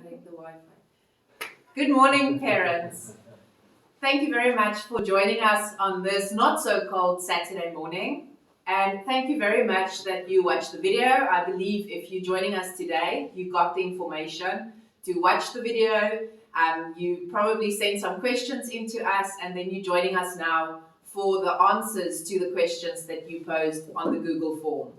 connect the Wi-Fi. Good morning, parents. Thank you very much for joining us on this not so cold Saturday morning. And thank you very much that you watched the video. I believe if you're joining us today, you got the information to watch the video. You probably sent some questions into us, and then you're joining us now for the answers to the questions that you posed on the Google form.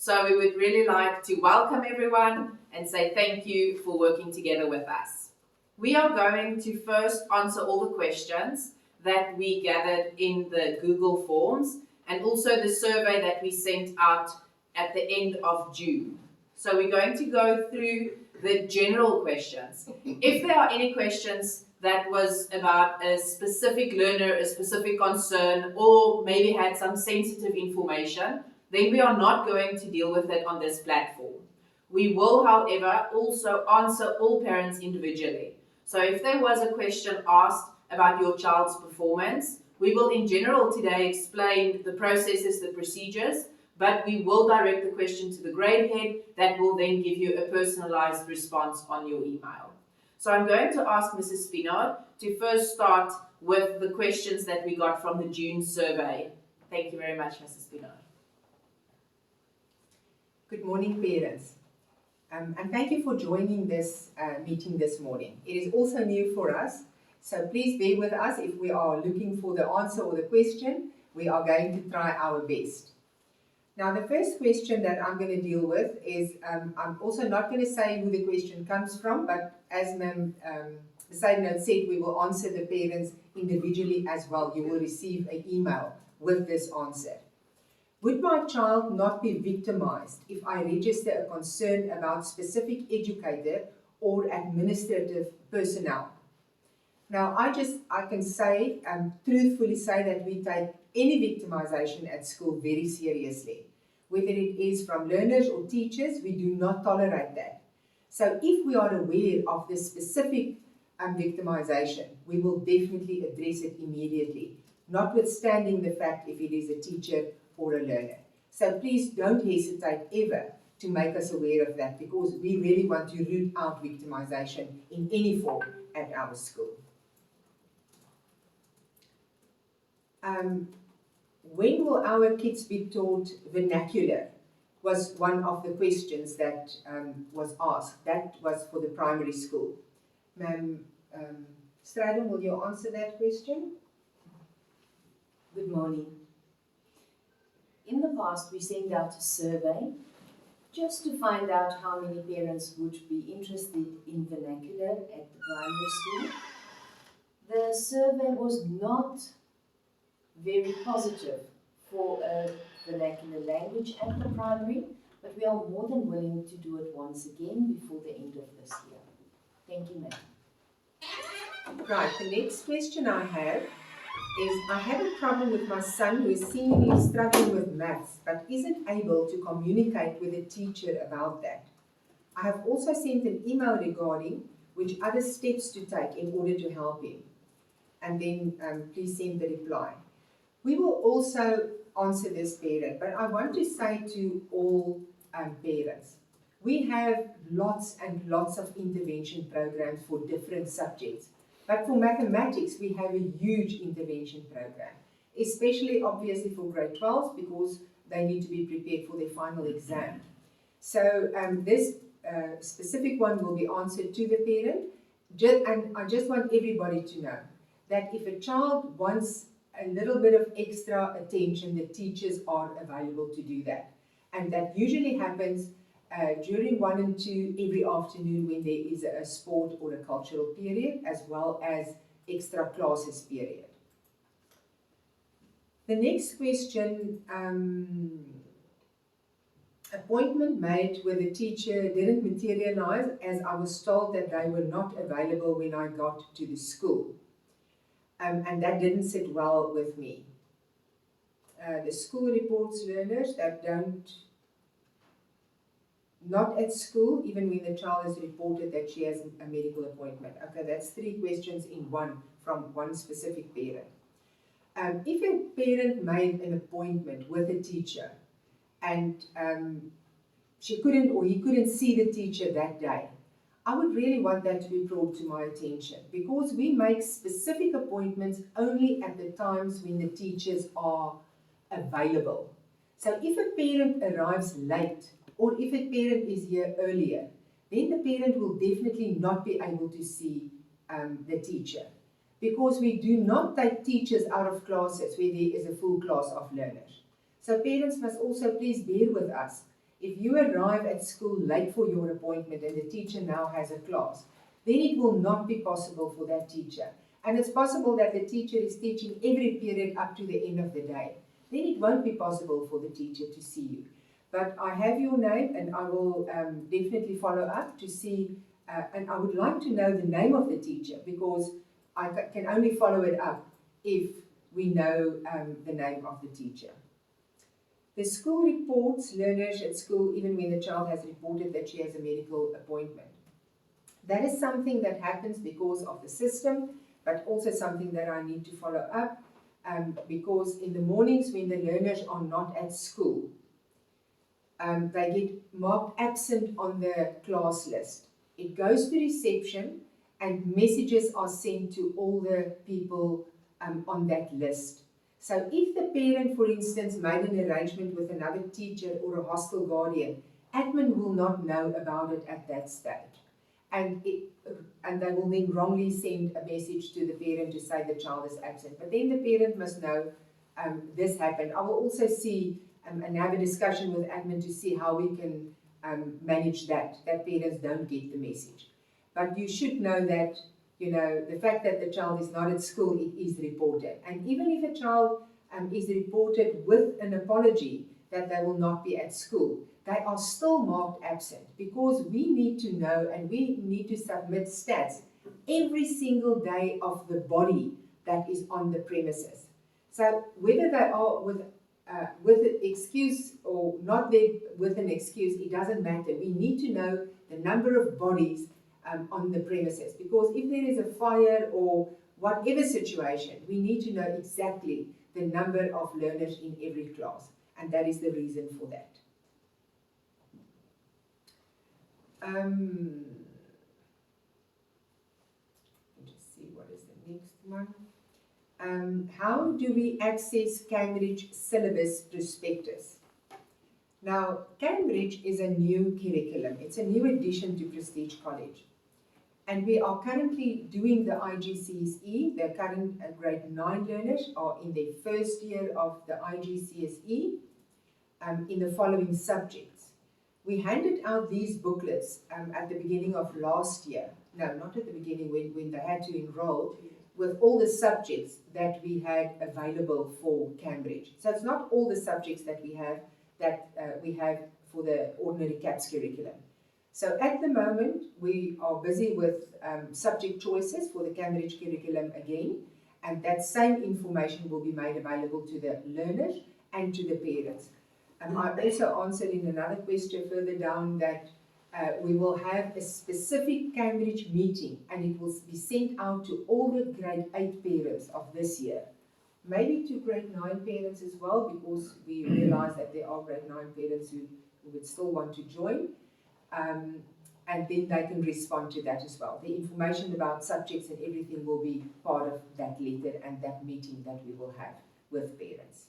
So we would really like to welcome everyone and say thank you for working together with us. We are going to first answer all the questions that we gathered in the Google forms and also the survey that we sent out at the end of June. So we're going to go through the general questions. If there are any questions that was about a specific learner, a specific concern, or maybe had some sensitive information, then we are not going to deal with it on this platform. We will, however, also answer all parents individually. So if there was a question asked about your child's performance, we will in general today explain the processes, the procedures, but we will direct the question to the grade head that will then give you a personalized response on your email. So I'm going to ask Mrs. Spinard to first start with the questions that we got from the June survey. Thank you very much, Mrs. Spinard. Good morning, parents. And thank you for joining this meeting this morning. It is also new for us, so please bear with us if we are looking for the answer or the question. We are going to try our best. Now, the first question that I'm going to deal with is, I'm also not going to say who the question comes from, but as the side note said, we will answer the parents individually as well. You will receive an email with this answer. Would my child not be victimized if I register a concern about specific educator or administrative personnel? Now, I can say, truthfully say that we take any victimization at school very seriously. Whether it is from learners or teachers, we do not tolerate that. So if we are aware of the specific victimization, we will definitely address it immediately, notwithstanding the fact if it is a teacher or a learner. So please don't hesitate ever to make us aware of that, because we really want to root out victimization in any form at our school. When will our kids be taught vernacular? Was one of the questions that was asked. That was for the primary school. Ma'am Strydom, will you answer that question? Good morning. In the past, we sent out a survey just to find out how many parents would be interested in vernacular at the primary school. The survey was not very positive for a vernacular language at the primary, but we are more than willing to do it once again before the end of this year. Thank you, ma'am. Right, the next question I have is, I have a problem with my son who is seemingly struggling with maths but isn't able to communicate with a teacher about that. I have also sent an email regarding which other steps to take in order to help him. And then please send the reply. We will also answer this parent, but I want to say to all parents, we have lots and lots of intervention programs for different subjects. But for mathematics, we have a huge intervention program, especially obviously for grade 12s because they need to be prepared for their final exam. So this specific one will be answered to the parent. And I just want everybody to know that if a child wants a little bit of extra attention, the teachers are available to do that. And that usually happens during 1 and 2 every afternoon when there is a sport or a cultural period, as well as extra classes period. The next question, appointment made with the teacher didn't materialize as I was told that they were not available when I got to the school. And that didn't sit well with me. The school reports learners that not at school, even when the child has reported that she has a medical appointment. Okay, that's 3 questions in one from one specific parent. If a parent made an appointment with a teacher and she couldn't or he couldn't see the teacher that day, I would really want that to be brought to my attention, because we make specific appointments only at the times when the teachers are available. So if a parent arrives late, or if a parent is here earlier, then the parent will definitely not be able to see the teacher, because we do not take teachers out of classes where there is a full class of learners. So parents must also please bear with us. If you arrive at school late for your appointment and the teacher now has a class, then it will not be possible for that teacher. And it's possible that the teacher is teaching every period up to the end of the day. Then it won't be possible for the teacher to see you. But I have your name, and I will definitely follow up to see, and I would like to know the name of the teacher, because I can only follow it up if we know the name of the teacher. The school reports learners at school even when the child has reported that she has a medical appointment. That is something that happens because of the system, but also something that I need to follow up, because in the mornings when the learners are not at school, they get marked absent on the class list. It goes to reception and messages are sent to all the people on that list. So if the parent, for instance, made an arrangement with another teacher or a hostile guardian, admin will not know about it at that stage. And they will then wrongly send a message to the parent to say the child is absent. But then the parent must know this happened. I will also see and have a discussion with admin to see how we can manage that parents don't get the message. But you should know that, you know, the fact that the child is not at school, it is reported. And even if a child is reported with an apology that they will not be at school, they are still marked absent, because we need to know and we need to submit stats every single day of the body that is on the premises. So whether they are with an excuse or not there with an excuse, it doesn't matter. We need to know the number of bodies on the premises, because if there is a fire or whatever situation, we need to know exactly the number of learners in every class, and that is the reason for that. Let me just see what is the next one. How do we access Cambridge syllabus prospectus? Now, Cambridge is a new curriculum. It's a new addition to Prestige College. And we are currently doing the IGCSE. The current grade 9 learners are in their first year of the IGCSE in the following subjects. We handed out these booklets at the beginning of last year. No, not at the beginning when they had to enroll, with all the subjects that we had available for Cambridge. So it's not all the subjects that we have for the ordinary CAPS curriculum. So at the moment, we are busy with subject choices for the Cambridge curriculum again, and that same information will be made available to the learners and to the parents. I also answered in another question further down that we will have a specific Cambridge meeting, and it will be sent out to all the grade 8 parents of this year. Maybe to grade 9 parents as well, because we realize that there are grade 9 parents who would still want to join. And then they can respond to that as well. The information about subjects and everything will be part of that letter and that meeting that we will have with parents.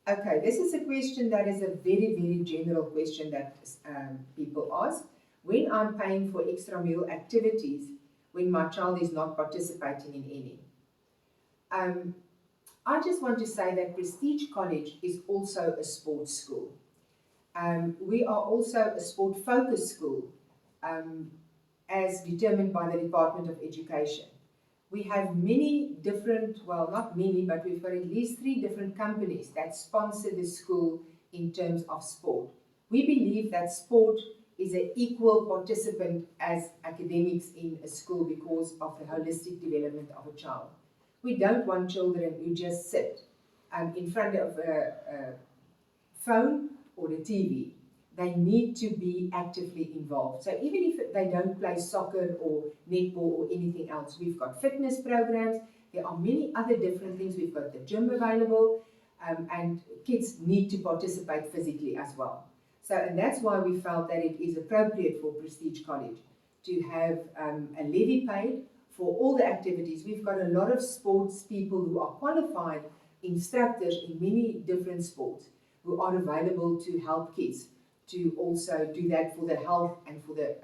Okay, this is a question that is a very, very general question that people ask. When I'm paying for extramural activities, when my child is not participating in any? I just want to say that Prestige College is also a sports school. We are also a sport-focused school, as determined by the Department of Education. We have many different, well, not many, but we've got at least 3 different companies that sponsor the school in terms of sport. We believe that sport is an equal participant as academics in a school because of the holistic development of a child. We don't want children who just sit in front of a phone or a TV. They need to be actively involved. So even if they don't play soccer or netball or anything else, we've got fitness programs. There are many other different things. We've got the gym available, and kids need to participate physically as well. So, and that's why we felt that it is appropriate for Prestige College to have a levy paid for all the activities. We've got a lot of sports people who are qualified instructors in many different sports who are available to help kids to also do that for the health and for the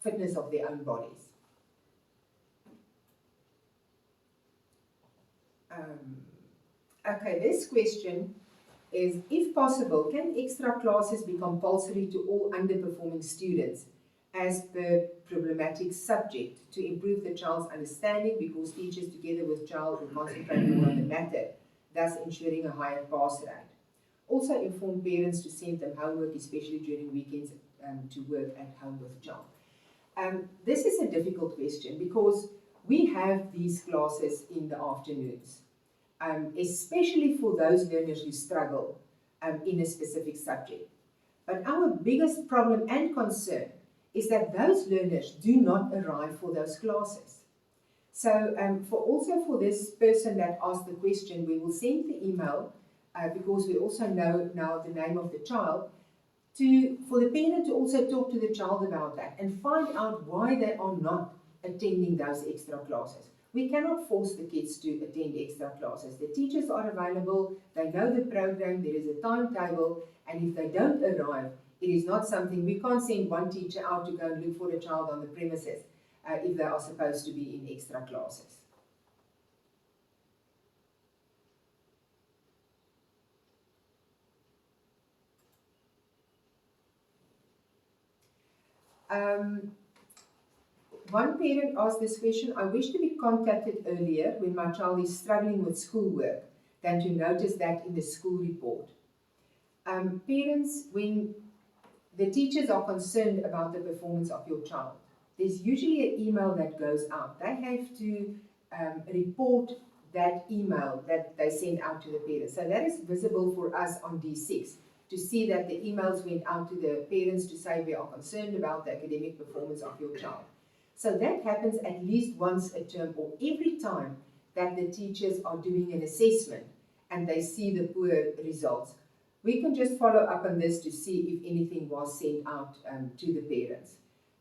fitness of their own bodies. Okay, this question is, if possible, can extra classes be compulsory to all underperforming students as per problematic subject to improve the child's understanding, because teachers together with child will concentrate more on the matter, thus ensuring a higher pass rate? Also inform parents to send them homework, especially during weekends, to work at home with child. This is a difficult question because we have these classes in the afternoons, especially for those learners who struggle in a specific subject. But our biggest problem and concern is that those learners do not arrive for those classes. So for this person that asked the question, we will send the email because we also know now the name of the child, for the parent to also talk to the child about that and find out why they are not attending those extra classes. We cannot force the kids to attend extra classes. The teachers are available, they know the program, there is a timetable, and if they don't arrive, it is not something, we can't send one teacher out to go and look for a child on the premises if they are supposed to be in extra classes. One parent asked this question: I wish to be contacted earlier when my child is struggling with schoolwork than to notice that in the school report. Parents, when the teachers are concerned about the performance of your child, there's usually an email that goes out. They have to report that email that they send out to the parents. So that is visible for us on D6, to see that the emails went out to the parents to say we are concerned about the academic performance of your child. So that happens at least once a term or every time that the teachers are doing an assessment and they see the poor results. We can just follow up on this to see if anything was sent out to the parents.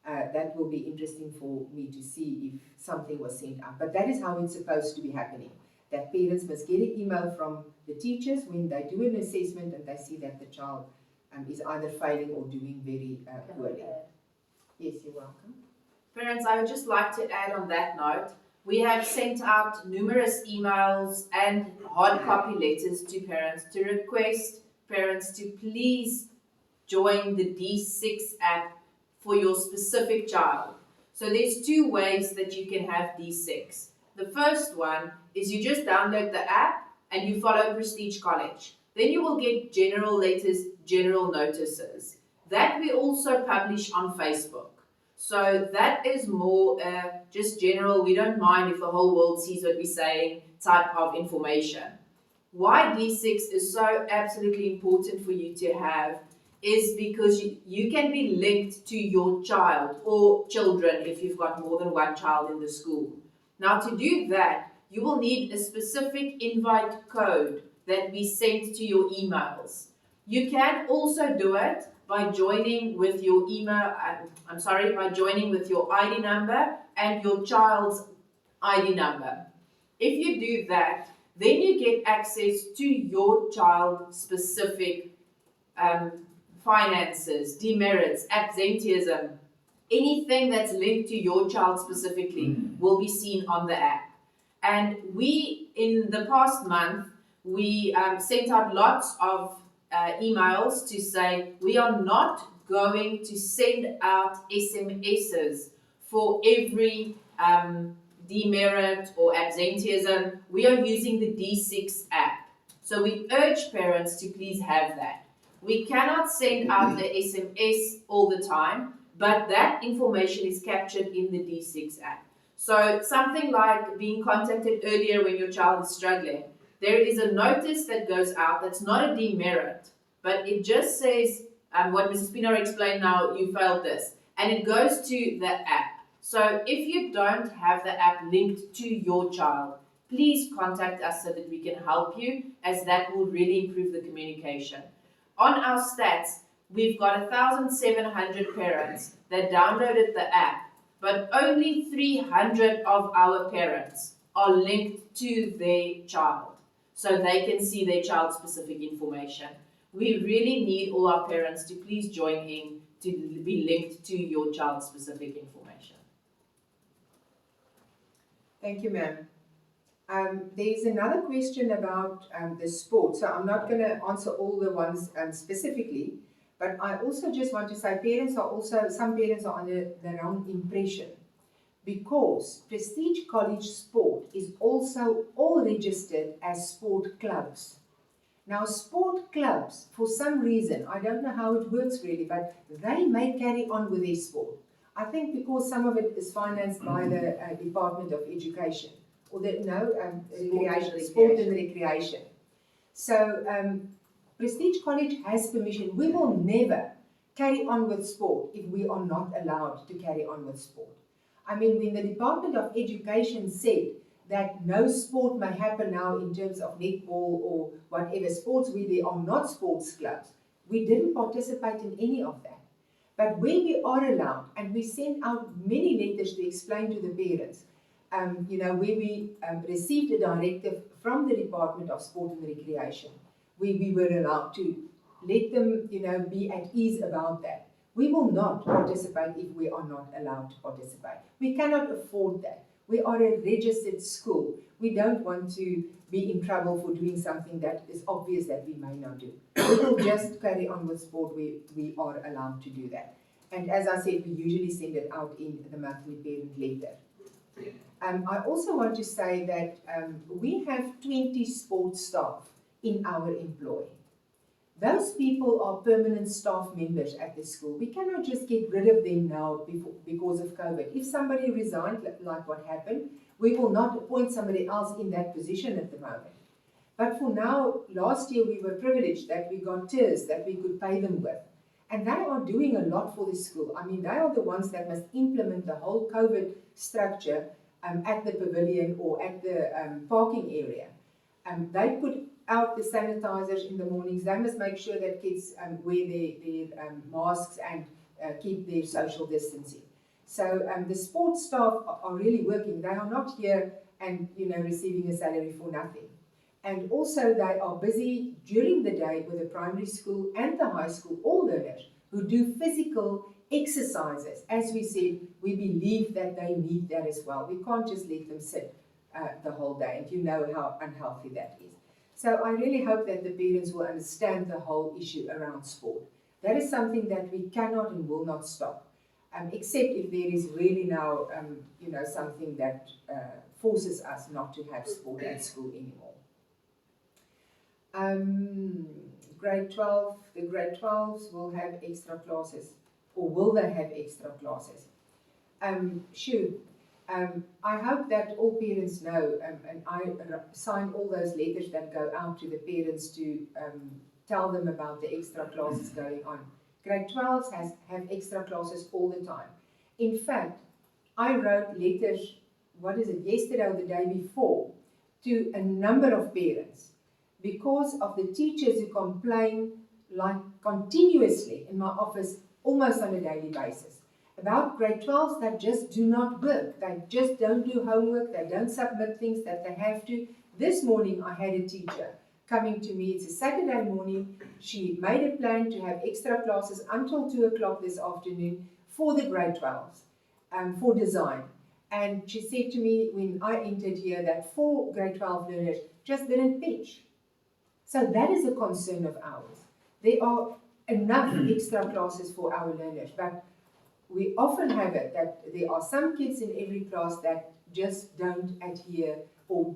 That will be interesting for me to see if something was sent out. But that is how it's supposed to be happening. That parents must get an email from the teachers when they do an assessment and they see that the child is either failing or doing very poorly. Yes, you're welcome. Parents, I would just like to add on that note, we have sent out numerous emails and hard copy letters to parents to request parents to please join the D6 app for your specific child. So there's two ways that you can have D6. The first one is you just download the app and you follow Prestige College. Then you will get general letters, general notices. That we also publish on Facebook. So that is more just general, we don't mind if the whole world sees what we're saying type of information. Why D6 is so absolutely important for you to have is because you can be linked to your child or children if you've got more than one child in the school. Now to do that, you will need a specific invite code that we send to your emails. You can also do it by joining with your by joining with your ID number and your child's ID number. If you do that, then you get access to your child specific finances, demerits, absenteeism, anything that's linked to your child specifically will be seen on the app. And we, in the past month, we sent out lots of emails to say we are not going to send out SMSs for every demerit or absenteeism. We are using the D6 app. So we urge parents to please have that. We cannot send out the SMS all the time, but that information is captured in the D6 app. So something like being contacted earlier when your child is struggling, there is a notice that goes out that's not a demerit, but it just says what Mrs. Pienaar explained now, you failed this, and it goes to the app. So if you don't have the app linked to your child, please contact us so that we can help you, as that will really improve the communication. On our stats, we've got 1,700 parents that downloaded the app, but only 300 of our parents are linked to their child, so they can see their child-specific information. We really need all our parents to please join in to be linked to your child-specific information. Thank you, ma'am. There's another question about the sport. So I'm not going to answer all the ones specifically, but I also just want to say some parents are under the wrong impression, because Prestige College Sport is also all registered as sport clubs. Now, sport clubs, for some reason, I don't know how it works really, but they may carry on with their sport. I think because some of it is financed by the Department of Education, or Sport and Recreation. So, Prestige College has permission. We will never carry on with sport if we are not allowed to carry on with sport. I mean, when the Department of Education said that no sport may happen now in terms of netball or whatever sports where there are not sports clubs, we didn't participate in any of that. But when we are allowed, and we sent out many letters to explain to the parents, where we received a directive from the Department of Sport and Recreation, where we were allowed to let them, be at ease about that. We will not participate if we are not allowed to participate. We cannot afford that. We are a registered school. We don't want to be in trouble for doing something that is obvious that we may not do. We will just carry on with sport where we are allowed to do that. And as I said, we usually send it out in the monthly parent letter. I also want to say that we have 20 sports staff in our employ. Those people are permanent staff members at the school. We cannot just get rid of them now because of COVID. If somebody resigned, like what happened, we will not appoint somebody else in that position at the moment. But for now, last year we were privileged that we got tiers that we could pay them with. And they are doing a lot for the school. I mean, they are the ones that must implement the whole COVID structure at the pavilion or at the parking area. They put out the sanitizers in the mornings. They must make sure that kids wear their masks and keep their social distancing. So the sports staff are really working. They are not here and receiving a salary for nothing. And also they are busy during the day with the primary school and the high school, all learners who do physical exercises. As we said, we believe that they need that as well. We can't just let them sit the whole day, and you know how unhealthy that is. So I really hope that the parents will understand the whole issue around sport. That is something that we cannot and will not stop, except if there is really now, something that forces us not to have sport at school anymore. Grade 12, the grade 12s will have extra classes, or will they have extra classes? Sure. I hope that all parents know, and I sign all those letters that go out to the parents to tell them about the extra classes going on. Grade 12s have extra classes all the time. In fact, I wrote letters, yesterday or the day before, to a number of parents because of the teachers who complain like continuously in my office, almost on a daily basis, about grade 12s that just do not work. They just don't do homework, they don't submit things that they have to. This morning I had a teacher coming to me, it's a Saturday morning, she made a plan to have extra classes until 2 o'clock this afternoon for the grade 12s, for design. And she said to me when I entered here that 4 grade 12 learners just didn't pitch. So that is a concern of ours. There are enough extra classes for our learners, but we often have it that there are some kids in every class that just don't adhere or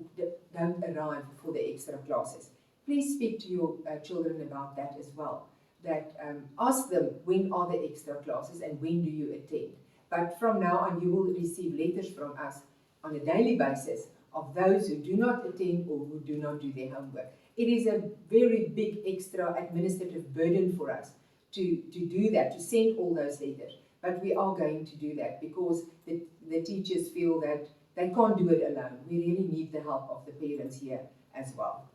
don't arrive for the extra classes. Please speak to your children about that as well. That ask them when are the extra classes and when do you attend. But from now on you will receive letters from us on a daily basis of those who do not attend or who do not do their homework. It is a very big extra administrative burden for us to do that, to send all those letters. But we are going to do that because the teachers feel that they can't do it alone. We really need the help of the parents here as well.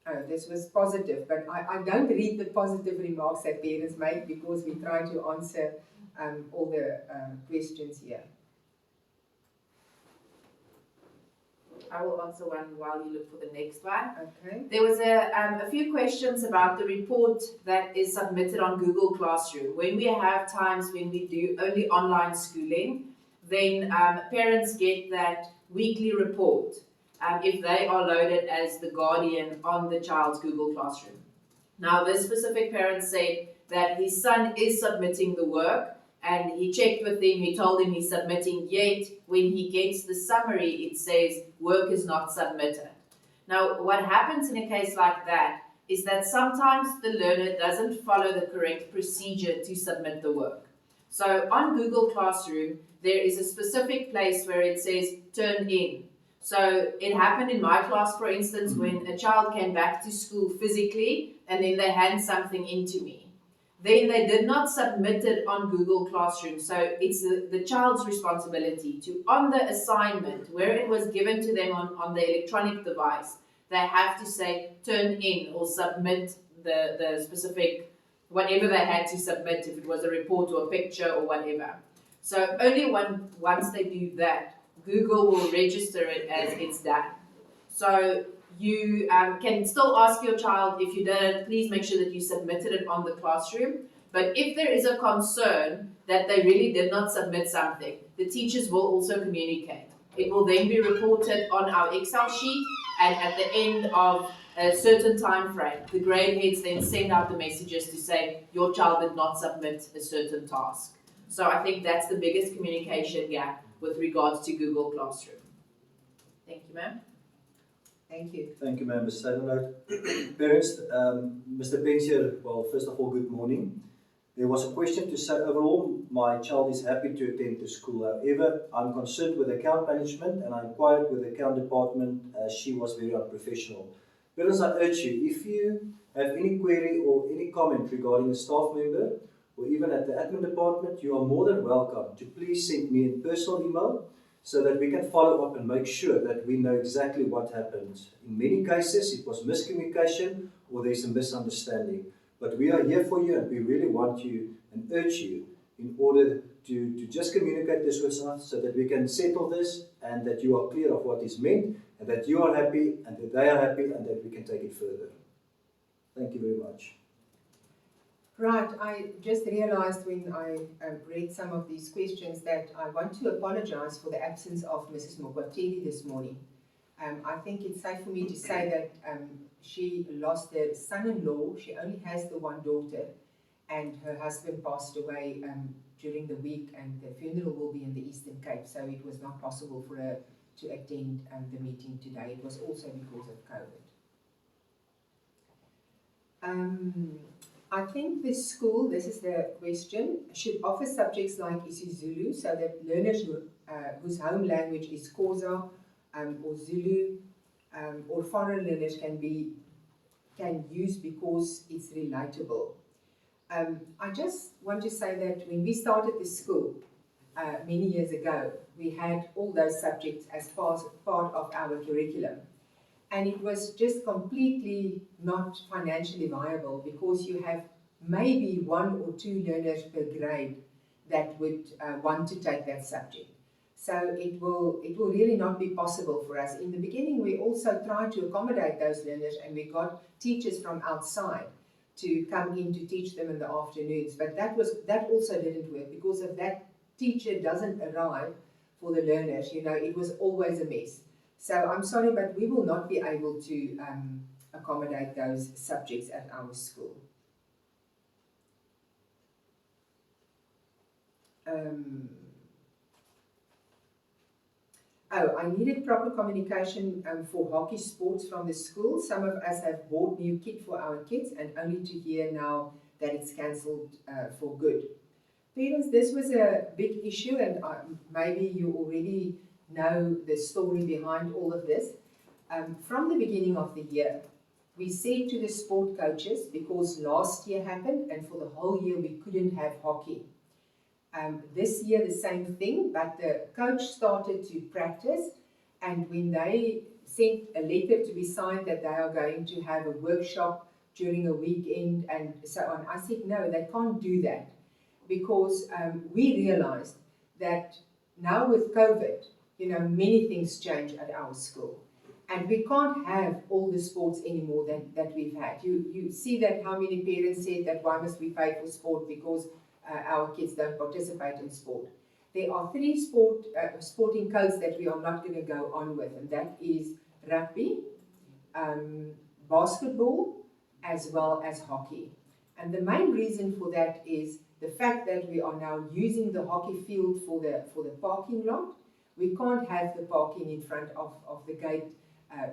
Oh, this was positive, but I don't read the positive remarks that parents make because we try to answer all the questions here. I will answer one while you look for the next one. Okay. There was a few questions about the report that is submitted on Google Classroom. When we have times when we do only online schooling, then parents get that weekly report if they are loaded as the guardian on the child's Google Classroom. Now, this specific parent said that his son is submitting the work, and he checked with him, he told him he's submitting, yet when he gets the summary, it says work is not submitted. Now, what happens in a case like that is that sometimes the learner doesn't follow the correct procedure to submit the work. So on Google Classroom, there is a specific place where it says turn in. So it happened in my class, for instance, when a child came back to school physically and then they hand something into me. Then they did not submit it on Google Classroom. So it's the child's responsibility to, on the assignment, where it was given to them on the electronic device, they have to say turn in or submit the specific, whatever they had to submit, if it was a report or a picture or whatever. So only once they do that, Google will register it as it's done. So you can still ask your child, if you didn't, please make sure that you submitted it on the classroom. But if there is a concern that they really did not submit something, the teachers will also communicate. It will then be reported on our Excel sheet, and at the end of a certain time frame, the grade heads then send out the messages to say your child did not submit a certain task. So I think that's the biggest communication gap with regards to Google Classroom. Thank you, ma'am. Thank you. Thank you, ma'am. Ms. Parents, Mr. Pence here. Well, first of all, good morning. There was a question to say, overall, my child is happy to attend to school. However, I'm concerned with account management and I inquired with the account department as she was very unprofessional. Parents, I urge you, if you have any query or any comment regarding a staff member or even at the admin department, you are more than welcome to please send me a personal email so that we can follow up and make sure that we know exactly what happened. In many cases, it was miscommunication or there's a misunderstanding. But we are here for you and we really want you and urge you in order to just communicate this with us so that we can settle this and that you are clear of what is meant and that you are happy and that they are happy and that we can take it further. Thank you very much. Right, I just realized when I read some of these questions that I want to apologize for the absence of Mrs. Mokwateli this morning. I think it's safe for me to say that she lost her son-in-law. She only has the one daughter, and her husband passed away during the week, and the funeral will be in the Eastern Cape, so it was not possible for her to attend the meeting today. It was also because of COVID. I think the school, this is the question, should offer subjects like isiZulu so that learners whose home language is Xhosa or Zulu or foreign learners can use because it's relatable. I just want to say that when we started this school many years ago, we had all those subjects as part of our curriculum. And it was just completely not financially viable because you have maybe 1 or 2 learners per grade that would want to take that subject. So it will really not be possible for us. In the beginning, we also tried to accommodate those learners and we got teachers from outside to come in to teach them in the afternoons. But that also didn't work because if that teacher doesn't arrive for the learners, it was always a mess. So I'm sorry, but we will not be able to accommodate those subjects at our school. I needed proper communication for hockey sports from the school. Some of us have bought new kit for our kids and only to hear now that it's cancelled for good. Parents, this was a big issue and maybe you already know the story behind all of this. From the beginning of the year, we said to the sport coaches, because last year happened and for the whole year we couldn't have hockey. This year the same thing, but the coach started to practice and when they sent a letter to be signed that they are going to have a workshop during a weekend and so on. I said, no, they can't do that because we realized that now with COVID, many things change at our school. And we can't have all the sports anymore that we've had. You see that how many parents said that why must we pay for sport because our kids don't participate in sport. There are 3 sporting codes that we are not going to go on with, and that is rugby, basketball, as well as hockey. And the main reason for that is the fact that we are now using the hockey field for the parking lot. We can't have the parking in front of the gate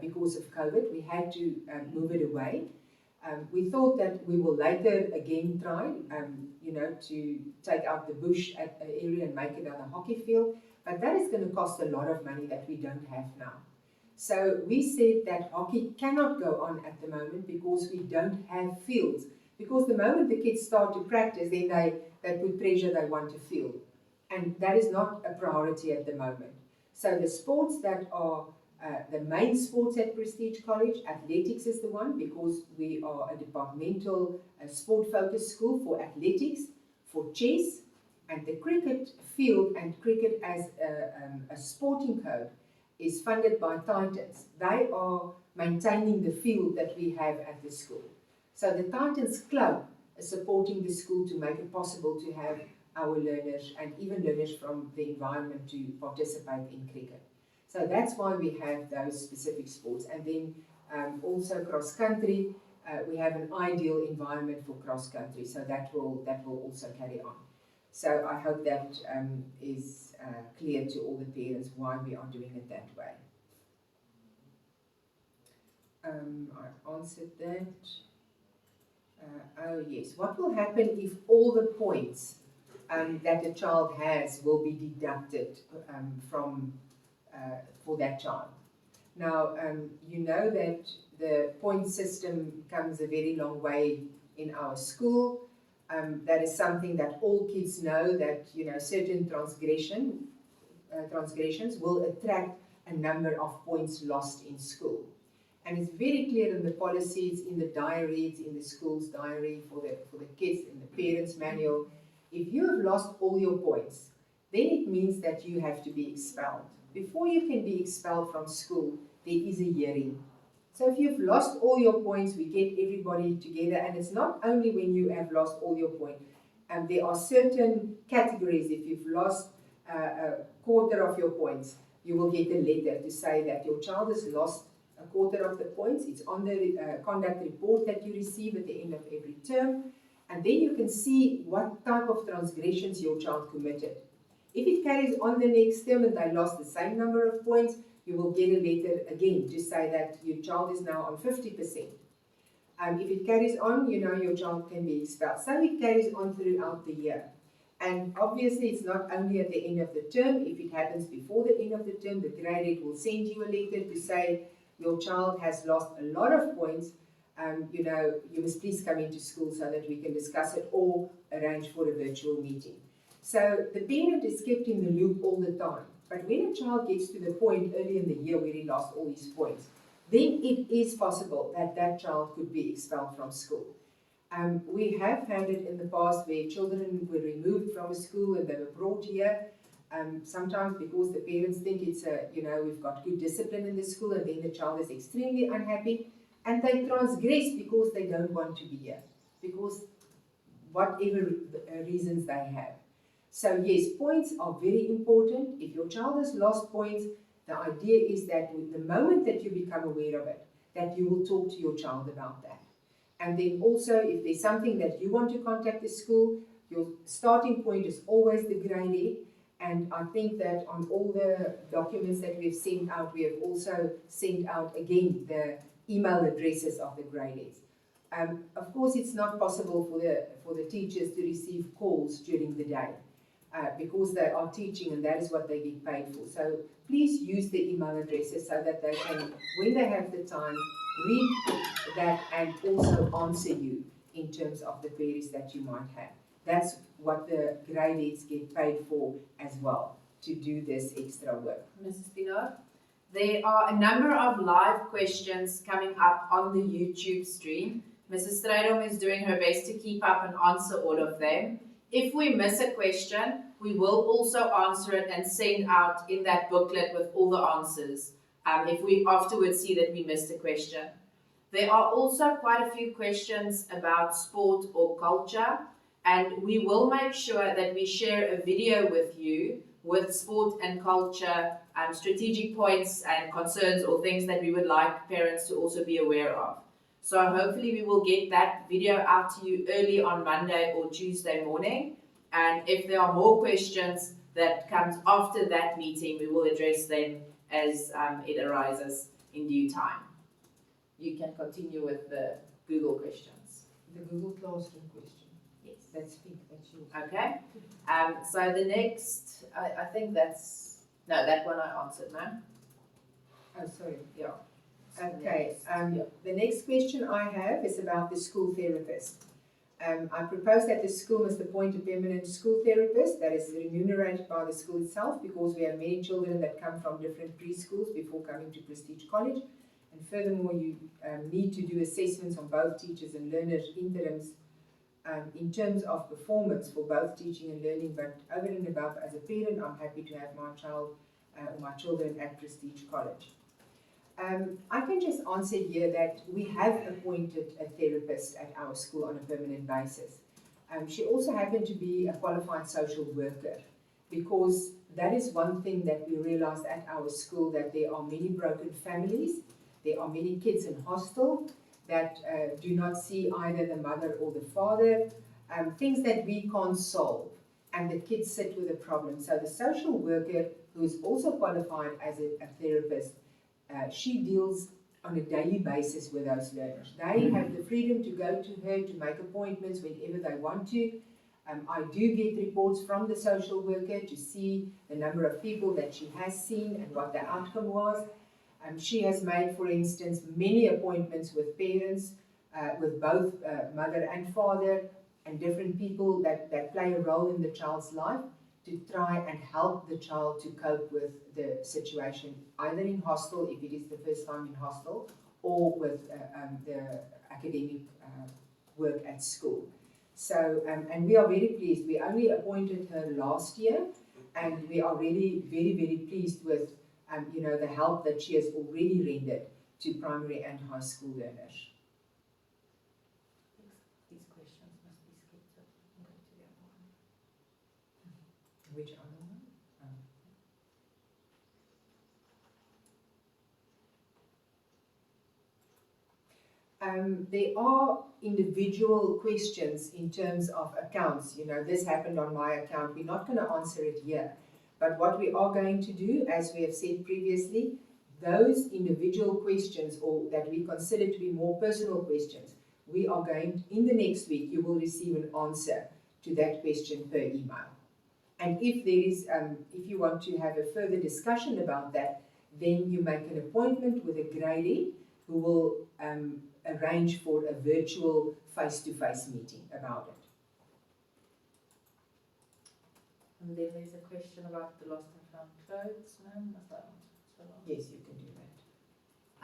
because of COVID. We had to move it away. We thought that we will later again try, to take out the bush area and make another hockey field, but that is going to cost a lot of money that we don't have now. So we said that hockey cannot go on at the moment because we don't have fields. Because the moment the kids start to practice, then they put pressure, they want a field. And that is not a priority at the moment. So the sports that are the main sports at Prestige College, athletics is the one because we are a departmental sport-focused school for athletics, for chess, and the cricket field and cricket as a sporting code is funded by Titans. They are maintaining the field that we have at the school. So the Titans Club is supporting the school to make it possible to have our learners and even learners from the environment to participate in cricket. So that's why we have those specific sports. And then also cross-country, we have an ideal environment for cross-country, so that will also carry on. So I hope that is clear to all the parents why we are doing it that way. I answered that. Oh yes, what will happen if all the points that a child has will be deducted for that child? Now, you know that the point system comes a very long way in our school. That is something that all kids know that, certain transgressions will attract a number of points lost in school. And it's very clear in the policies, in the diaries, in the school's diary for the kids, in the parents' manual. If you have lost all your points, then it means that you have to be expelled. Before you can be expelled from school, there is a hearing. So if you've lost all your points, we get everybody together, and it's not only when you have lost all your points. There are certain categories. If you've lost a quarter of your points, you will get a letter to say that your child has lost a quarter of the points. It's on the conduct report that you receive at the end of every term. And then you can see what type of transgressions your child committed. If it carries on the next term and they lost the same number of points, you will get a letter again to say that your child is now on 50%. If it carries on, your child can be expelled. So it carries on throughout the year. And obviously, it's not only at the end of the term. If it happens before the end of the term, the grade 8 will send you a letter to say your child has lost a lot of points. You must please come into school so that we can discuss it or arrange for a virtual meeting. So the parent is kept in the loop all the time. But when a child gets to the point early in the year where he lost all his points, then it is possible that that child could be expelled from school. We have had it in the past where children were removed from a school and they were brought here. Sometimes because the parents think it's we've got good discipline in the school, and then the child is extremely unhappy and they transgress because they don't want to be here, because whatever reasons they have. So yes, points are very important. If your child has lost points, the idea is that the moment that you become aware of it, that you will talk to your child about that. And then also, if there's something that you want to contact the school, your starting point is always the grade 8. And I think that on all the documents that we've sent out, we have also sent out again the email addresses of the grade 8s. Of course, it's not possible for the teachers to receive calls during the day because they are teaching and that is what they get paid for. So please use the email addresses so that they can, when they have the time, read that and also answer you in terms of the queries that you might have. That's what the grade 8s get paid for as well, to do this extra work. Mrs. Pilar, There are a number of live questions coming up on the YouTube stream. Mrs. Strydom is doing her best to keep up and answer all of them. If we miss a question, we will also answer it and send out in that booklet with all the answers if we afterwards see that we missed a question. There are also quite a few questions about sport or culture, and we will make sure that we share a video with you with sport and culture strategic points and concerns or things that we would like parents to also be aware of. So hopefully we will get that video out to you early on Monday or Tuesday morning. And if there are more questions that comes after that meeting, we will address them as it arises in due time. You can continue with the Google questions. The Google Classroom question. Yes. That's big, that's yours. Okay. So the next, I think that's, no, that one I answered, no? Oh, sorry. Yeah. Okay, Yeah. the next question I have is about the school therapist. I propose that the school must appoint a permanent school therapist that is remunerated by the school itself, because we have many children that come from different preschools before coming to Prestige College. And furthermore, you need to do assessments on both teachers and learners interims in terms of performance for both teaching and learning. But over and above, as a parent, I'm happy to have my child or my children at Prestige College. I can just answer here that we have appointed a therapist at our school on a permanent basis. She also happened to be a qualified social worker, because that is one thing that we realized at our school, that there are many broken families, there are many kids in hostel that do not see either the mother or the father, things that we can't solve, and the kids sit with a problem. So the social worker, who is also qualified as a therapist, she deals on a daily basis with those learners. They have the freedom to go to her to make appointments whenever they want to. I do get reports from the social worker to see the number of people that she has seen and what the outcome was. She has made, for instance, many appointments with parents, with both mother and father, and different people that play a role in the child's life, to try and help the child to cope with the situation, either in hostel, if it is the first time in hostel, or with the academic work at school. So, and we are very pleased. We only appointed her last year, and we are really very, very pleased with the help that she has already rendered to primary and high school learners. These questions must be skipped. Go to the other one. Which other one? There are individual questions in terms of accounts. This happened on my account. We're not going to answer it here. But what we are going to do, as we have said previously, those individual questions, or that we consider to be more personal questions, we are going, in the next week, you will receive an answer to that question per email. And if there is, if you want to have a further discussion about that, then you make an appointment with a gradie who will arrange for a virtual face-to-face meeting about it. And then there's a question about the lost and found clothes. No, must I answer? Yes, you can do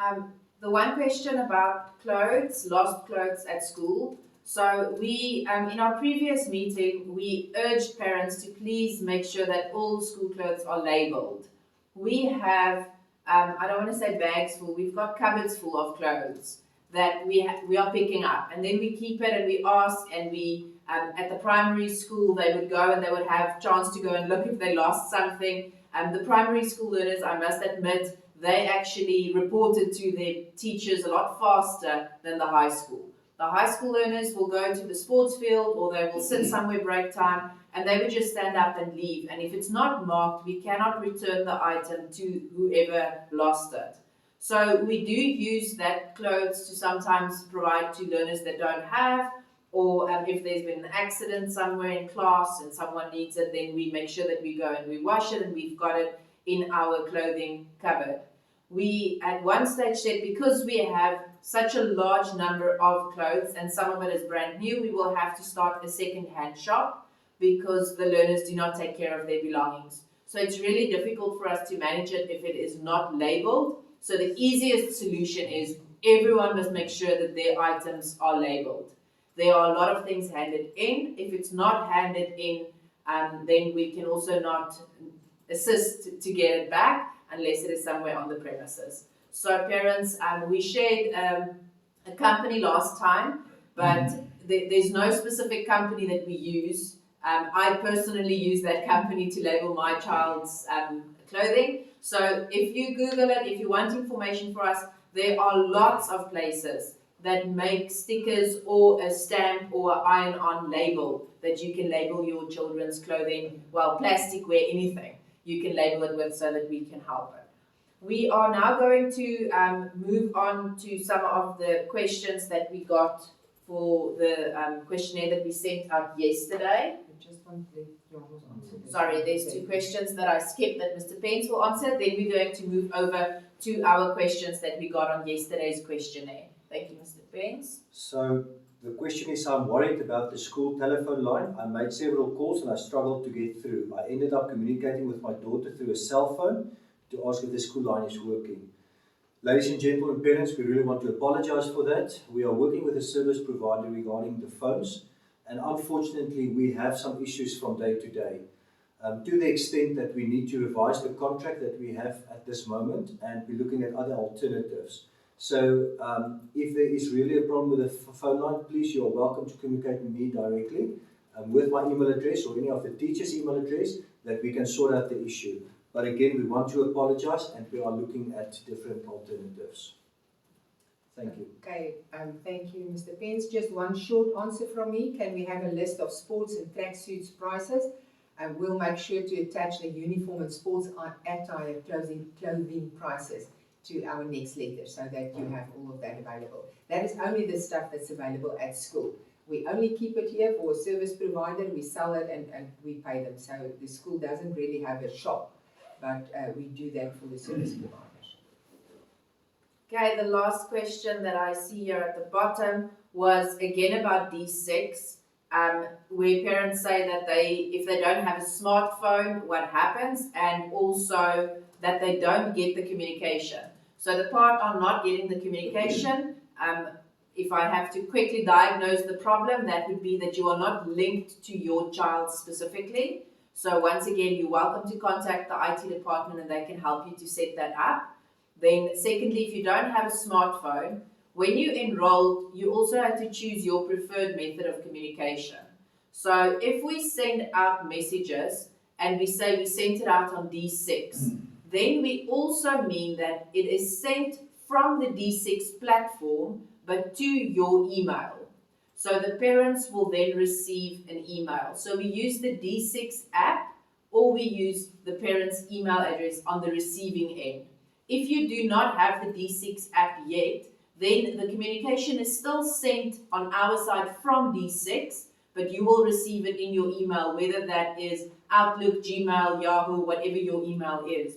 that. The one question about clothes, lost clothes at school. So we, in our previous meeting, we urged parents to please make sure that all school clothes are labelled. We have, I don't want to say bags full, we've got cupboards full of clothes that we are picking up. And then we keep it and we ask, and we, at the primary school, they would go and they would have chance to go and look if they lost something. The primary school learners, I must admit, they actually reported to their teachers a lot faster than the high school. The high school learners will go to the sports field, or they will sit somewhere break time, and they would just stand up and leave. And if it's not marked, we cannot return the item to whoever lost it. So we do use that clothes to sometimes provide to learners that don't have, or if there's been an accident somewhere in class and someone needs it, then we make sure that we go and we wash it and we've got it in our clothing cupboard. We at one stage said, because we have such a large number of clothes and some of it is brand new, we will have to start a second-hand shop, because the learners do not take care of their belongings. So it's really difficult for us to manage it if it is not labeled. So the easiest solution is everyone must make sure that their items are labeled. There are a lot of things handed in. If it's not handed in, then we can also not assist to get it back unless it is somewhere on the premises. So parents, we shared a company last time, but there's no specific company that we use. I personally use that company to label my child's clothing. So if you Google it, if you want information for us, there are lots of places that make stickers or a stamp or an iron-on label that you can label your children's clothing, well, plastic wear, anything. You can label it with so that we can help it. We are now going to move on to some of the questions that we got for the questionnaire that we sent out yesterday. Just one to let Janos answer. Sorry, there's two questions that I skipped that Mr. Pence will answer. Then we're going to move over to our questions that we got on yesterday's questionnaire. Thank you, Mr. Pence. So the question is, I'm worried about the school telephone line. I made several calls and I struggled to get through. I ended up communicating with my daughter through a cell phone to ask if the school line is working. Ladies and gentlemen, parents, we really want to apologize for that. We are working with a service provider regarding the phones, and unfortunately we have some issues from day to day. To the extent that we need to revise the contract that we have at this moment, and we're looking at other alternatives. So if there is really a problem with the phone line, please, you are welcome to communicate with me directly with my email address or any of the teachers' email address, that we can sort out the issue. But again, we want to apologize and we are looking at different alternatives. Thank you. Okay, thank you, Mr. Pence. Just one short answer from me. Can we have a list of sports and tracksuits prices? And we'll make sure to attach the uniform and sports attire clothing prices to our next letter so that you have all of that available. That is only the stuff that's available at school. We only keep it here for a service provider, we sell it and we pay them. So the school doesn't really have a shop, but we do that for the service providers. Okay, the last question that I see here at the bottom was again about D6, where parents say that if they don't have a smartphone, what happens, and also that they don't get the communication. So the part on not getting the communication, if I have to quickly diagnose the problem, that would be that you are not linked to your child specifically. So once again, you're welcome to contact the IT department and they can help you to set that up. Then secondly, if you don't have a smartphone, when you enroll, you also have to choose your preferred method of communication. So if we send out messages and we say we sent it out on D6, then we also mean that it is sent from the D6 platform but to your email. So the parents will then receive an email. So we use the D6 app or we use the parent's email address on the receiving end. If you do not have the D6 app yet, then the communication is still sent on our side from D6, but you will receive it in your email, whether that is Outlook, Gmail, Yahoo, whatever your email is.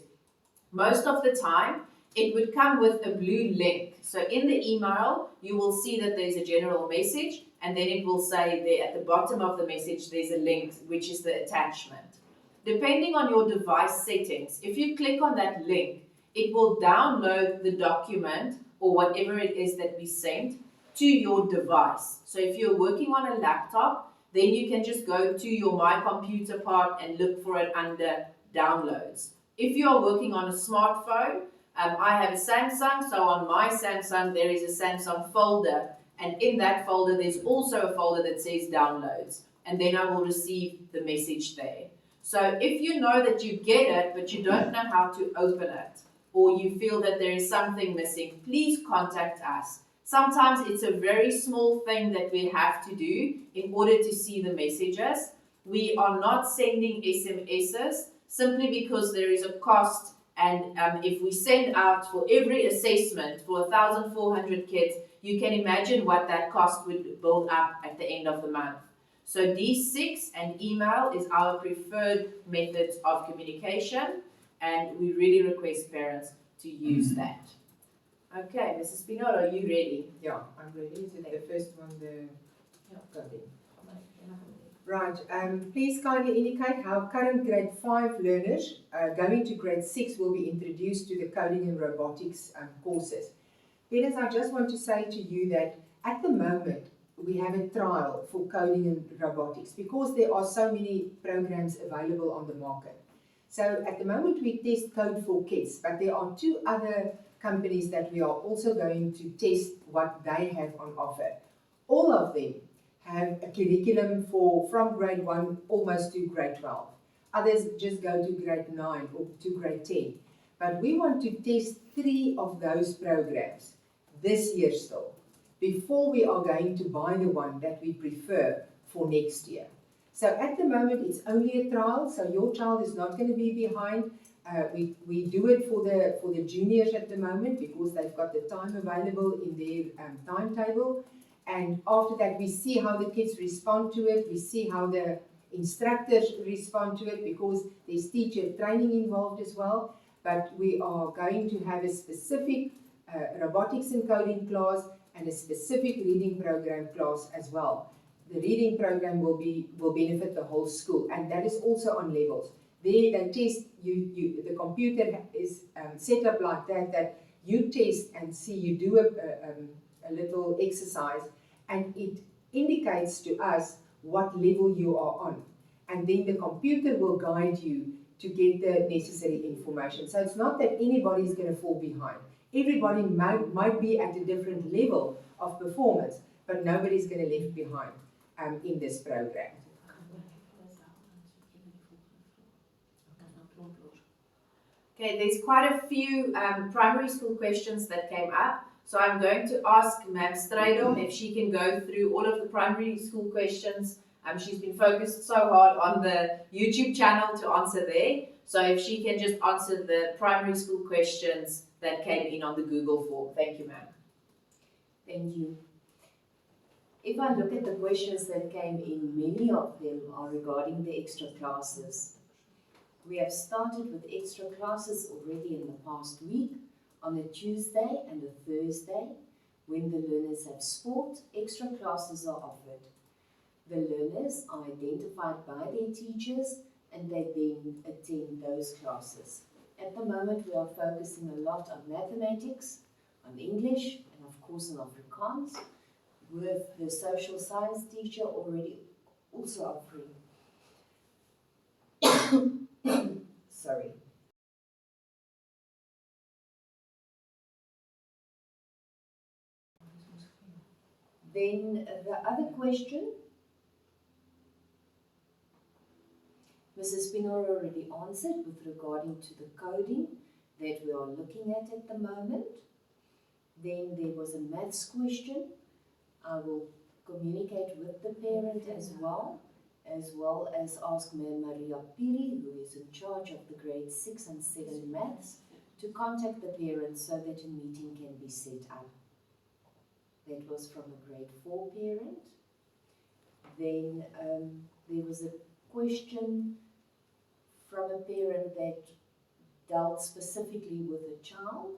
Most of the time, it would come with a blue link. So in the email, you will see that there's a general message, and then it will say there at the bottom of the message, there's a link, which is the attachment. Depending on your device settings, if you click on that link, it will download the document or whatever it is that we sent to your device. So if you're working on a laptop, then you can just go to your My Computer part and look for it under Downloads. If you are working on a smartphone, I have a Samsung, so on my Samsung there is a Samsung folder, and in that folder there's also a folder that says Downloads, and then I will receive the message there. So if you know that you get it but you don't know how to open it, or you feel that there is something missing, please contact us. Sometimes it's a very small thing that we have to do in order to see the messages. We are not sending SMSs simply because there is a cost, and if we send out for every assessment for 1,400 kids, you can imagine what that cost would build up at the end of the month. So D6 and email is our preferred methods of communication, and we really request parents to use that. Okay, Mrs. Spinall, are you ready? Yeah, I'm ready. Is it the first one, the clothing? Right, please kindly indicate how current grade 5 learners going to grade 6 will be introduced to the coding and robotics courses. Parents, I just want to say to you that at the moment we have a trial for coding and robotics because there are so many programs available on the market. So at the moment we test Code for Kids, but there are 2 other companies that we are also going to test what they have on offer. All of them have a curriculum from grade 1 almost to grade 12. Others just go to grade 9 or to grade 10. But we want to test 3 of those programs this year still, before we are going to buy the one that we prefer for next year. So at the moment it's only a trial, so your child is not going to be behind. We do it for the juniors at the moment because they've got the time available in their timetable. And after that, we see how the kids respond to it. We see how the instructors respond to it because there's teacher training involved as well. But we are going to have a specific robotics and coding class and a specific reading program class as well. The reading program will benefit the whole school, and that is also on levels. There they test the computer is set up like that you test and see, you do a little exercise and it indicates to us what level you are on, and then the computer will guide you to get the necessary information. So it's not that anybody is going to fall behind. Everybody might be at a different level of performance, but nobody's going to be left behind in this program. Okay, there's quite a few primary school questions that came up. So I'm going to ask Ma'am Strydom if she can go through all of the primary school questions. She's been focused so hard on the YouTube channel to answer there. So if she can just answer the primary school questions that came in on the Google form. Thank you, ma'am. Thank you. If I look at the questions that came in, many of them are regarding the extra classes. We have started with extra classes already in the past week. On a Tuesday and a Thursday, when the learners have sport, extra classes are offered. The learners are identified by their teachers and they then attend those classes. At the moment, we are focusing a lot on mathematics, on English, and of course on Afrikaans, with the social science teacher already also offering. Sorry. Then the other question, Mrs. Pinaar already answered with regarding to the coding that we are looking at the moment. Then there was a maths question. I will communicate with the parent as well as ask Ma'am Maria Piri, who is in charge of the grade 6 and 7 maths, to contact the parents so that a meeting can be set up. That was from a grade 4 parent. Then there was a question from a parent that dealt specifically with a child.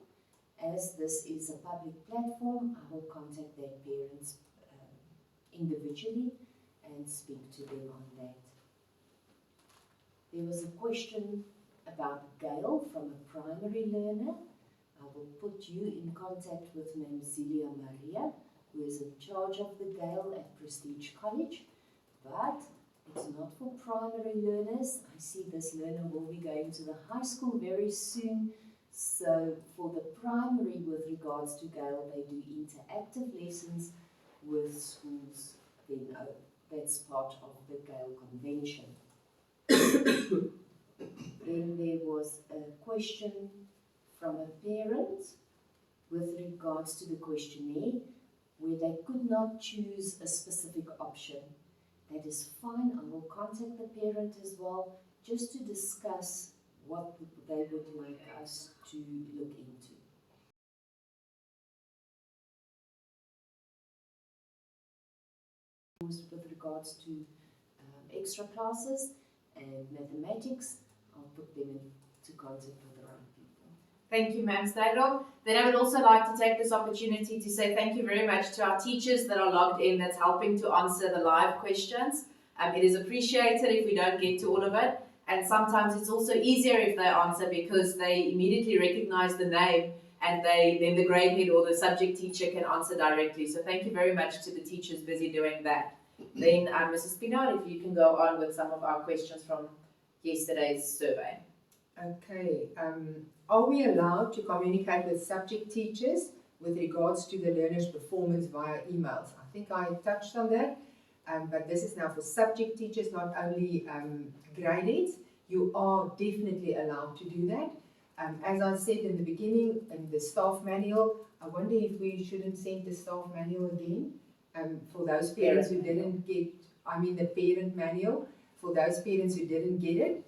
As this is a public platform, I will contact their parents individually and speak to them on that. There was a question about Gail from a primary learner. I will put you in contact with Ma'am Zelia Maria, who is in charge of the Gail at Prestige College, but it's not for primary learners. I see this learner will be going to the high school very soon. So for the primary with regards to Gail, they do interactive lessons with schools. Then that's part of the Gail Convention. Then there was a question from a parent with regards to the questionnaire where they could not choose a specific option. That is fine. I will contact the parent as well just to discuss what they would like us to look into. With regards to extra classes and mathematics, I'll put them into contact with the right people. Thank you, Ma'am Strydom. Then I would also like to take this opportunity to say thank you very much to our teachers that are logged in, that's helping to answer the live questions. It is appreciated if we don't get to all of it, and sometimes it's also easier if they answer because they immediately recognize the name and then the grade head or the subject teacher can answer directly. So thank you very much to the teachers busy doing that. Then Mrs. Pinard, if you can go on with some of our questions from yesterday's survey. Okay, are we allowed to communicate with subject teachers with regards to the learner's performance via emails? I think I touched on that, but this is now for subject teachers, not only grade heads. You are definitely allowed to do that. As I said in the beginning, in the staff manual, I wonder if we shouldn't send the staff manual again for those parents who didn't get, the parent manual, for those parents who didn't get it.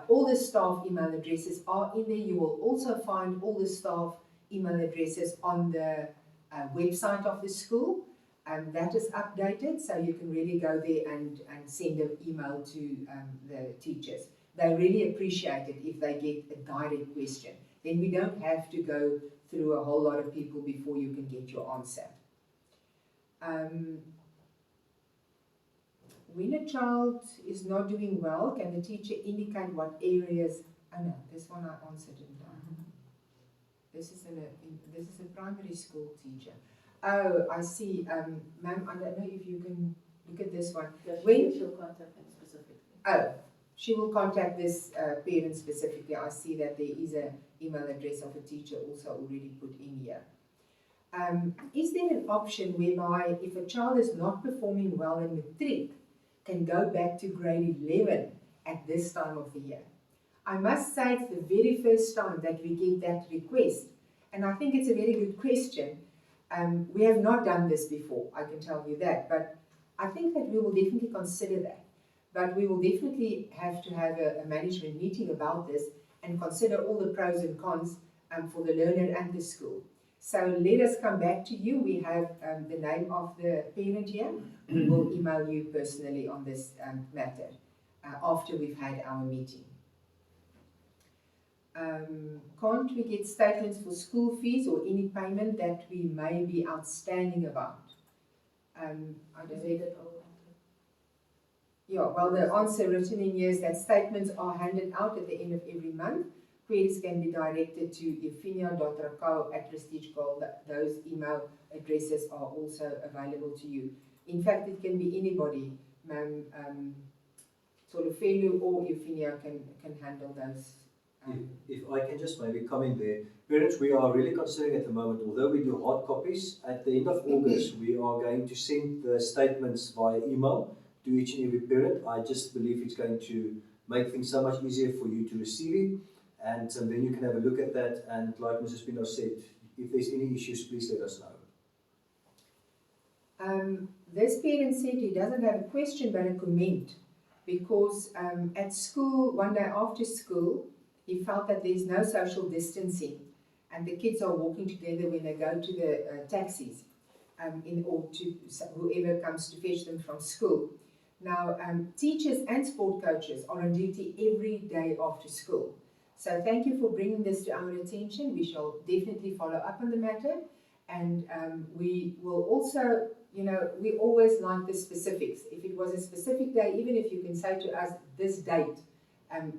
All the staff email addresses are in there. You will also find all the staff email addresses on the website of the school. That is updated, so you can really go there and send an email to the teachers. They really appreciate it if they get a direct question. Then we don't have to go through a whole lot of people before you can get your answer. When a child is not doing well, can the teacher indicate what areas? Oh no, this one I answered, didn't I? This is a primary school teacher. Oh, I see. Ma'am, I don't know if you can look at this one. When she'll contact them specifically. Oh, she will contact this parent specifically. I see that there is an email address of a teacher also already put in here. Is there an option whereby if a child is not performing well in matric, can go back to grade 11 at this time of the year? I must say it's the very first time that we get that request, and I think it's a very good question. We have not done this before, I can tell you that, but I think that we will definitely consider that. But we will definitely have to have a management meeting about this and consider all the pros and cons for the learner and the school. So let us come back to you. We have the name of the parent here. We will email you personally on this matter after we've had our meeting. Can't we get statements for school fees or any payment that we may be outstanding about? I don't know. Yeah, well, the answer written in here is that statements are handed out at the end of every month. Queries can be directed to euphinia.rakau@prestige-gold. Those email addresses are also available to you. In fact, it can be anybody. Ma'am Tolofelu or Euphinia can handle those. If I can just maybe comment there. Parents, we are really considering at the moment, although we do hard copies, at the end of August we are going to send the statements via email to each and every parent. I just believe it's going to make things so much easier for you to receive it, and then you can have a look at that, and like Mrs. Pino said, if there's any issues, please let us know. This parent said he doesn't have a question but a comment, because at school, one day after school, he felt that there's no social distancing and the kids are walking together when they go to the taxis or to whoever comes to fetch them from school. Now, teachers and sport coaches are on duty every day after school. So thank you for bringing this to our attention. We shall definitely follow up on the matter, and we will also, we always like the specifics. If it was a specific day, even if you can say to us this date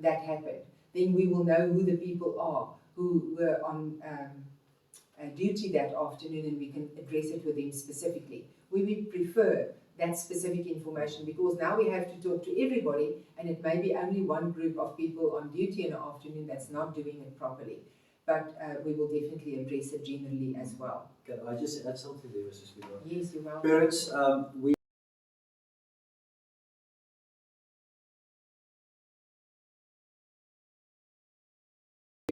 that happened, then we will know who the people are who were on duty that afternoon, and we can address it with them specifically. We would prefer that specific information, because now we have to talk to everybody, and it may be only one group of people on duty in the afternoon that's not doing it properly. But we will definitely address it generally as well. Can I just add something there, Mrs. Pino? Yes, you're welcome. Parents, we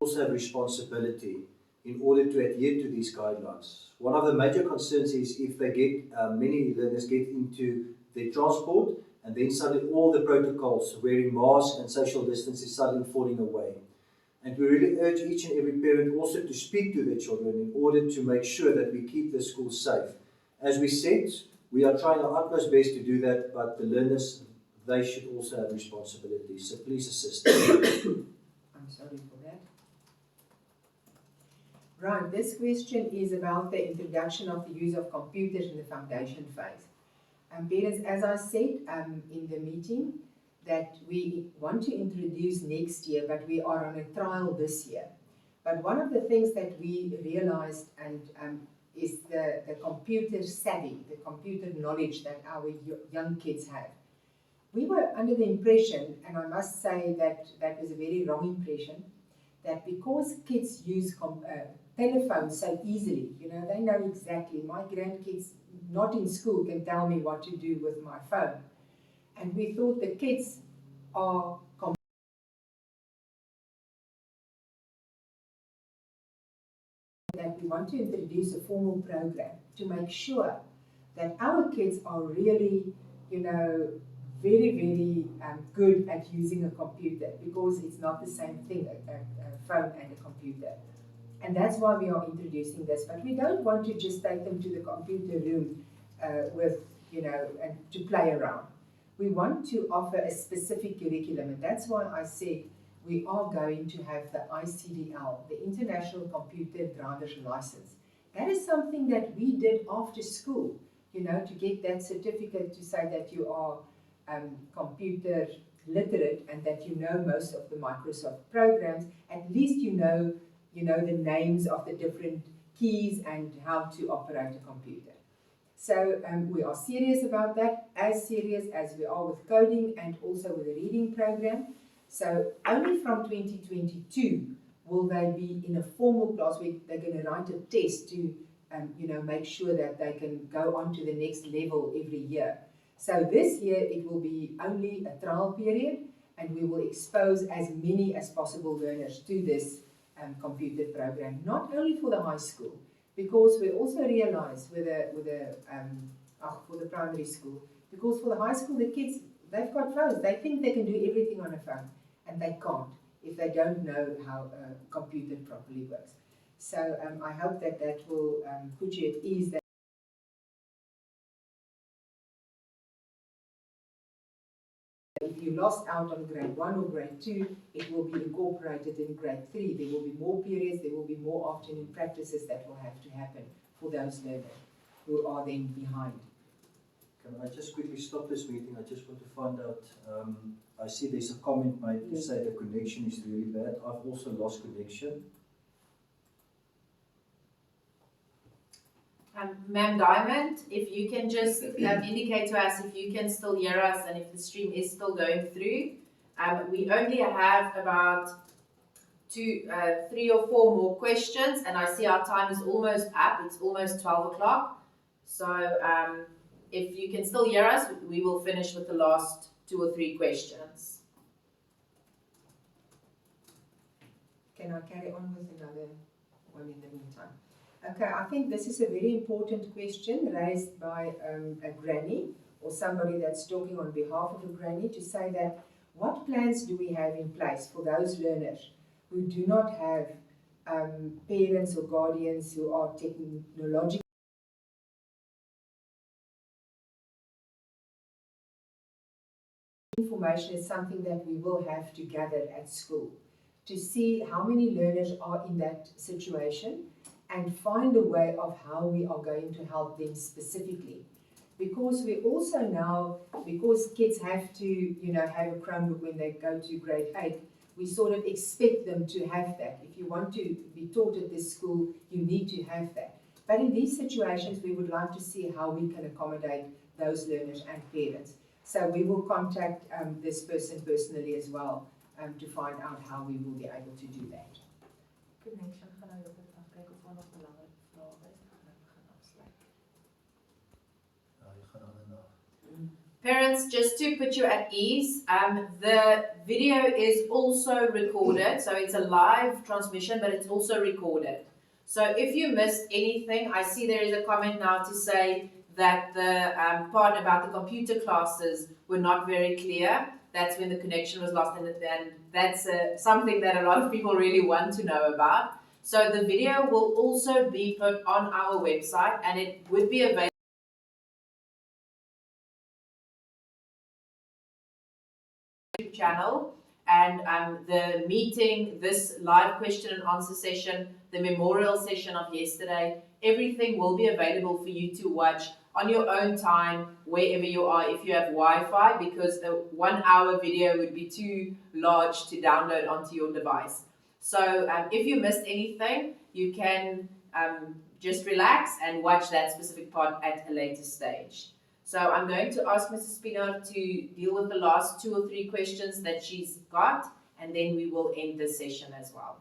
also have responsibility in order to adhere to these guidelines. One of the major concerns is if they get, many learners get into their transport, and then suddenly all the protocols, wearing masks and social distance, is suddenly falling away. And we really urge each and every parent also to speak to their children in order to make sure that we keep the school safe. As we said, we are trying our utmost best to do that, but the learners, they should also have responsibilities. So please assist them. I'm sorry for that. Right, this question is about the introduction of the use of computers in the foundation phase. Parents, as I said in the meeting, that we want to introduce next year, but we are on a trial this year. But one of the things that we realized is the computer savvy, the computer knowledge that our young kids have. We were under the impression, and I must say that that was a very wrong impression, that because kids use telephones so easily, they know exactly. My grandkids, not in school, can tell me what to do with my phone. And we thought the kids are that we want to introduce a formal program to make sure that our kids are really, very, very good at using a computer, because it's not the same thing, a phone and a computer. And that's why we are introducing this. But we don't want to just take them to the computer room and to play around. We want to offer a specific curriculum, and that's why I said we are going to have the ICDL, the International Computer Driver's License. That is something that we did after school, to get that certificate to say that you are computer literate and that you know most of the Microsoft programs. At least you know the names of the different keys and how to operate a computer. So we are serious about that, as serious as we are with coding and also with the reading program. So only from 2022 will they be in a formal class where they're going to write a test to make sure that they can go on to the next level every year. So this year it will be only a trial period, and we will expose as many as possible learners to this computer program, not only for the high school, because we also realize for the primary school, because for the high school, the kids, they've got phones. They think they can do everything on a phone, and they can't if they don't know how a computer properly works. So I hope that will put you at ease. That if you lost out on grade 1 or grade 2, it will be incorporated in grade 3. There will be more periods, there will be more afternoon practices that will have to happen for those learners who are then behind. Can I just quickly stop this meeting? I just want to find out, I see there's a comment made to say the connection is really bad. I've also lost connection. Ma'am Diamond, if you can just indicate to us if you can still hear us and if the stream is still going through. We only have about 3 or 4 more questions, and I see our time is almost up. It's almost 12 o'clock. So if you can still hear us, we will finish with the last 2 or 3 questions. Can I carry on with another one in the meantime? Okay, I think this is a very important question raised by a granny or somebody that's talking on behalf of a granny, to say that what plans do we have in place for those learners who do not have parents or guardians who are technologically. Information is something that we will have to gather at school to see how many learners are in that situation and find a way of how we are going to help them specifically. Because we also now, because kids have to, have a Chromebook when they go to grade 8, we sort of expect them to have that. If you want to be taught at this school, you need to have that. But in these situations, we would like to see how we can accommodate those learners and parents. So we will contact this person personally as well to find out how we will be able to do that. Connection gaan nou op het afkijken of er nog belangrijke vragen is. Dan gaan we gaan afsluiten. Je gaat aan en af. Parents, just to put you at ease, the video is also recorded, so it's a live transmission, but it's also recorded. So if you missed anything, I see there is a comment now to say that the part about the computer classes were not very clear. That's when the connection was lost, and that's something that a lot of people really want to know about. So the video will also be put on our website, and it would be available channel, and the meeting, this live question and answer session, the memorial session of yesterday, everything will be available for you to watch on your own time wherever you are if you have Wi-Fi, because a 1 hour video would be too large to download onto your device. So if you missed anything, you can just relax and watch that specific part at a later stage. So I'm going to ask Mrs. Spinner to deal with the last 2 or 3 questions that she's got, and then we will end this session as well.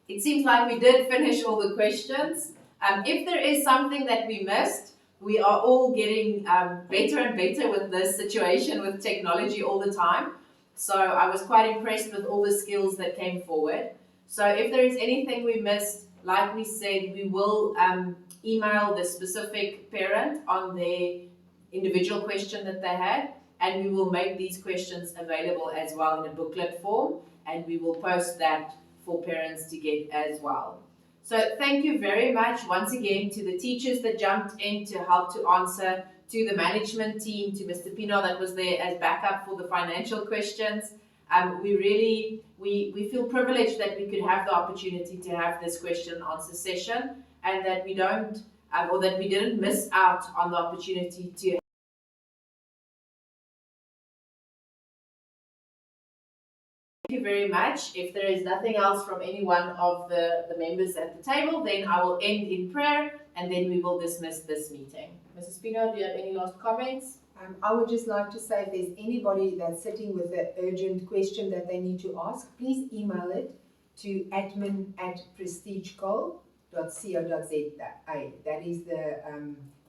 It seems like we did finish all the questions. If there is something that we missed, we are all getting better and better with this situation with technology all the time. So I was quite impressed with all the skills that came forward. So if there is anything we missed, like we said, we will email the specific parent on their individual question that they had, and we will make these questions available as well in a booklet form, and we will post that for parents to get as well. So thank you very much once again to the teachers that jumped in to help to answer, to the management team, to Mr. Pino that was there as backup for the financial questions. We feel privileged that we could have the opportunity to have this question and answer session, and that we don't, or that we didn't miss out on the opportunity to. Thank you very much. If there is nothing else from any one of the members at the table, then I will end in prayer, and then we will dismiss this meeting. Mrs. Pino, do you have any last comments? I would just like to say, if there's anybody that's sitting with an urgent question that they need to ask, please email it to admin@prestigecol.co.za. That is the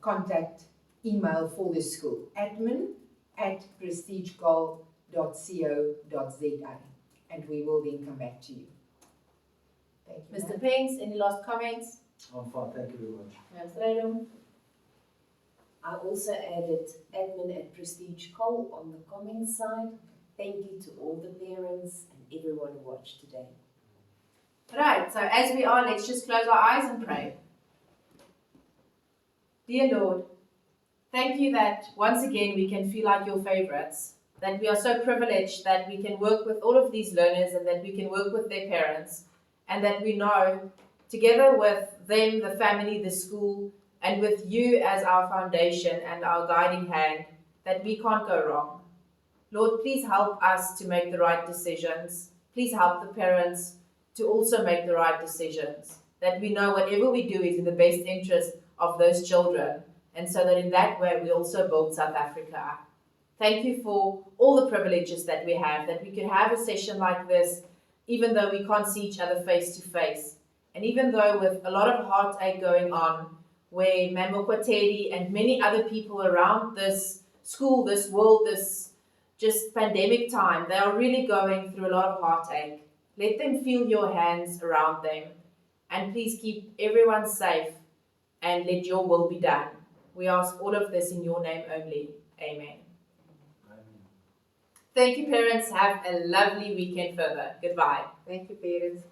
contact email for the school. admin@prestigecol.co.za. And we will then come back to you. Thank you. Mr. Pence, any last comments? I'm fine, thank you very much. Ms. Redum? I also added admin@prestigecol on the comments side. Thank you to all the parents and everyone who watched today. Right, so as we are, let's just close our eyes and pray. Dear Lord, thank you that once again we can feel like your favorites, that we are so privileged that we can work with all of these learners and that we can work with their parents, and that we know, together with them, the family, the school, and with you as our foundation and our guiding hand, that we can't go wrong. Lord, please help us to make the right decisions. Please help the parents to also make the right decisions, that we know whatever we do is in the best interest of those children, and so that in that way we also build South Africa up. Thank you for all the privileges that we have, that we can have a session like this, even though we can't see each other face to face. And even though with a lot of heartache going on, where Mambo Kwateri and many other people around this school, this world, this just pandemic time, they are really going through a lot of heartache. Let them feel your hands around them. And please keep everyone safe and let your will be done. We ask all of this in your name only. Amen. Thank you, parents. Have a lovely weekend further. Goodbye. Thank you, parents.